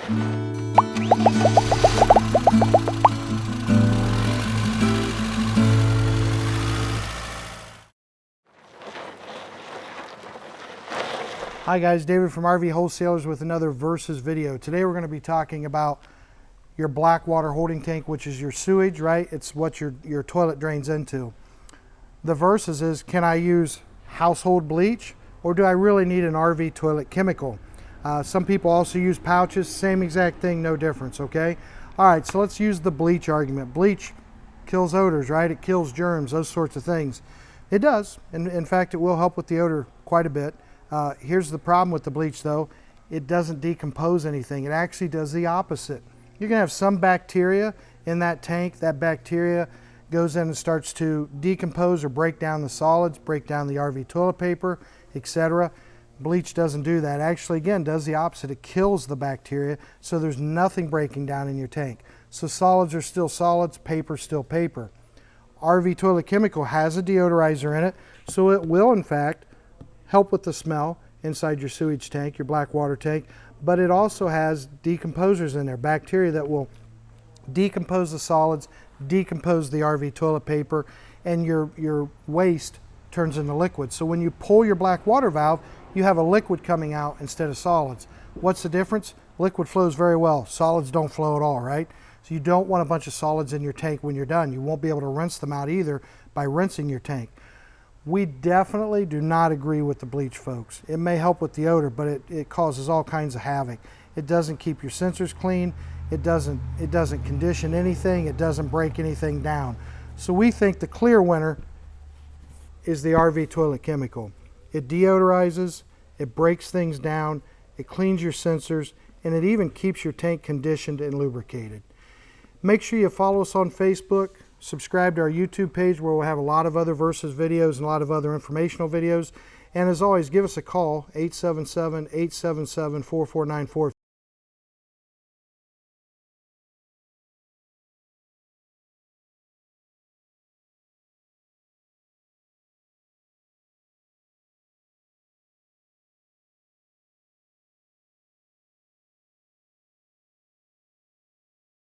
Hi guys, David from RV Wholesalers with another Versus video. Today we're going to be talking about your black water holding tank, which is your sewage, right? It's what your toilet drains into. The Versus is, can I use household bleach or do I really need an RV toilet chemical? Some people also use pouches, same exact thing, no difference, okay? All right, so let's use the bleach argument. Bleach kills odors, right? It kills germs, those sorts of things. It does, and in fact it will help with the odor quite a bit. Here's the problem with the bleach though. It doesn't decompose anything. It actually does the opposite. You're gonna have some bacteria in that tank. That bacteria goes in and starts to decompose or break down the solids, break down the RV toilet paper, etc. Bleach doesn't do that. Actually, again, does the opposite. It kills the bacteria, so there's nothing breaking down in your tank. So solids are still solids, paper still paper. RV toilet chemical has a deodorizer in it, so it will in fact help with the smell inside your sewage tank, your black water tank, but it also has decomposers in there, bacteria that will decompose the solids, decompose the RV toilet paper, and your waste turns into liquid. So when you pull your black water valve, you have a liquid coming out instead of solids. What's the difference? Liquid flows very well, solids don't flow at all, right? So you don't want a bunch of solids in your tank when you're done. You won't be able to rinse them out either by rinsing your tank. We definitely do not agree with the bleach, folks. It may help with the odor, but it causes all kinds of havoc. It doesn't keep your sensors clean. It doesn't condition anything. It doesn't break anything down. So we think the clear winner is the RV toilet chemical. It deodorizes, it breaks things down, it cleans your sensors, and it even keeps your tank conditioned and lubricated. Make sure you follow us on Facebook. Subscribe to our YouTube page where we'll have a lot of other Versus videos and a lot of other informational videos. And as always, give us a call, 877-877-4494.